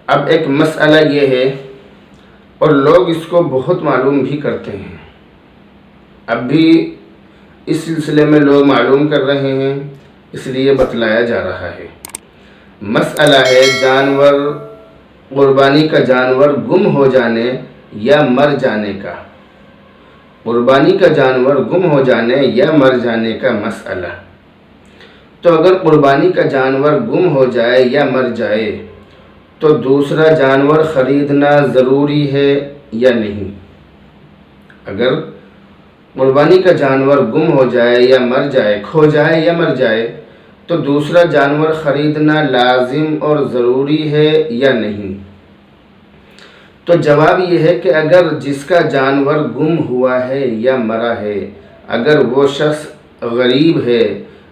اب ایک مسئلہ یہ ہے، اور لوگ اس کو بہت معلوم بھی کرتے ہیں، اب بھی اس سلسلے میں لوگ معلوم کر رہے ہیں، اس لیے بتلایا جا رہا ہے۔ مسئلہ ہے قربانی کا جانور گم ہو جانے یا مر جانے کا۔ قربانی کا جانور گم ہو جانے یا مر جانے کا مسئلہ۔ تو اگر قربانی کا جانور گم ہو جائے یا مر جائے تو دوسرا جانور خریدنا ضروری ہے یا نہیں؟ اگر قربانی کا جانور گم ہو جائے یا مر جائے، کھو جائے یا مر جائے، تو دوسرا جانور خریدنا لازم اور ضروری ہے یا نہیں؟ تو جواب یہ ہے کہ اگر جس کا جانور گم ہوا ہے یا مرا ہے، اگر وہ شخص غریب ہے،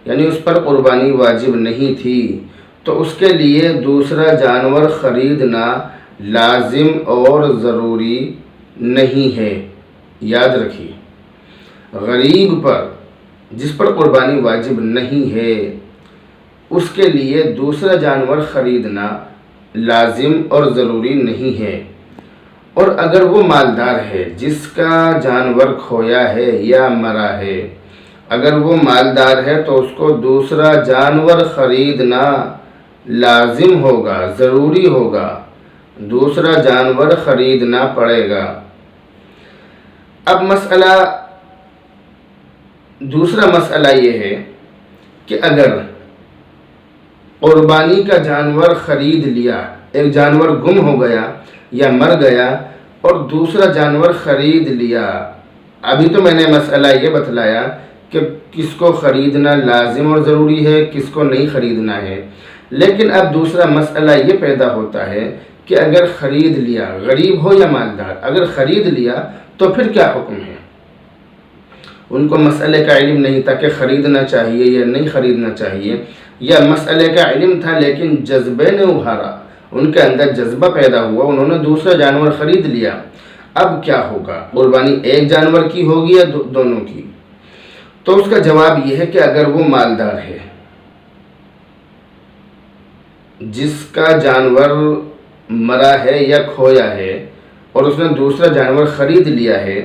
یعنی اس پر قربانی واجب نہیں تھی، تو اس کے لیے دوسرا جانور خریدنا لازم اور ضروری نہیں ہے۔ یاد رکھیے، غریب پر، جس پر قربانی واجب نہیں ہے، اس کے لیے دوسرا جانور خریدنا لازم اور ضروری نہیں ہے۔ اور اگر وہ مالدار ہے جس کا جانور کھویا ہے یا مرا ہے، اگر وہ مالدار ہے تو اس کو دوسرا جانور خریدنا لازم ہوگا، ضروری ہوگا، دوسرا جانور خریدنا پڑے گا۔ اب دوسرا مسئلہ یہ ہے کہ اگر قربانی کا جانور خرید لیا، ایک جانور گم ہو گیا یا مر گیا اور دوسرا جانور خرید لیا، ابھی تو میں نے مسئلہ یہ بتلایا کہ کس کو خریدنا لازم اور ضروری ہے، کس کو نہیں خریدنا ہے، لیکن اب دوسرا مسئلہ یہ پیدا ہوتا ہے کہ اگر خرید لیا، غریب ہو یا مالدار، اگر خرید لیا تو پھر کیا حکم ہے؟ ان کو مسئلے کا علم نہیں تھا کہ خریدنا چاہیے یا نہیں خریدنا چاہیے، یا مسئلے کا علم تھا لیکن جذبے نے ابھارا، ان کے اندر جذبہ پیدا ہوا، انہوں نے دوسرا جانور خرید لیا۔ اب کیا ہوگا؟ قربانی ایک جانور کی ہوگی یا دونوں کی؟ تو اس کا جواب یہ ہے کہ اگر وہ مالدار ہے، جس کا جانور مرا ہے یا کھویا ہے اور اس نے دوسرا جانور خرید لیا ہے،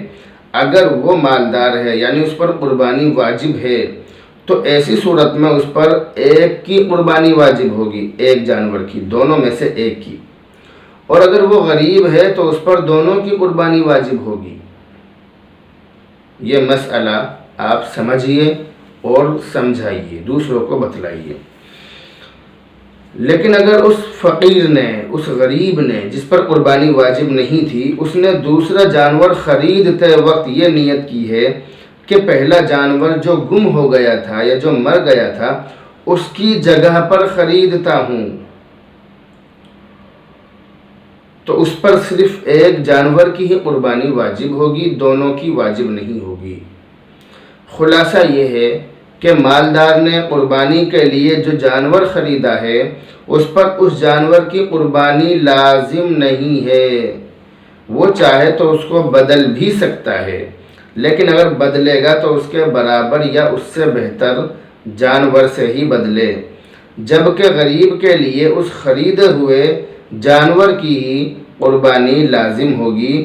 اگر وہ مالدار ہے یعنی اس پر قربانی واجب ہے، تو ایسی صورت میں اس پر ایک کی قربانی واجب ہوگی، ایک جانور کی، دونوں میں سے ایک کی۔ اور اگر وہ غریب ہے تو اس پر دونوں کی قربانی واجب ہوگی۔ یہ مسئلہ آپ سمجھیے اور سمجھائیے، دوسروں کو بتلائیے۔ لیکن اگر اس فقیر نے، اس غریب نے جس پر قربانی واجب نہیں تھی، اس نے دوسرا جانور خریدتے وقت یہ نیت کی ہے کہ پہلا جانور جو گم ہو گیا تھا یا جو مر گیا تھا اس کی جگہ پر خریدتا ہوں، تو اس پر صرف ایک جانور کی ہی قربانی واجب ہوگی، دونوں کی واجب نہیں ہوگی۔ خلاصہ یہ ہے کہ مالدار نے قربانی کے لیے جو جانور خریدا ہے اس پر اس جانور کی قربانی لازم نہیں ہے، وہ چاہے تو اس کو بدل بھی سکتا ہے، لیکن اگر بدلے گا تو اس کے برابر یا اس سے بہتر جانور سے ہی بدلے، جبکہ غریب کے لیے اس خریدے ہوئے جانور کی ہی قربانی لازم ہوگی،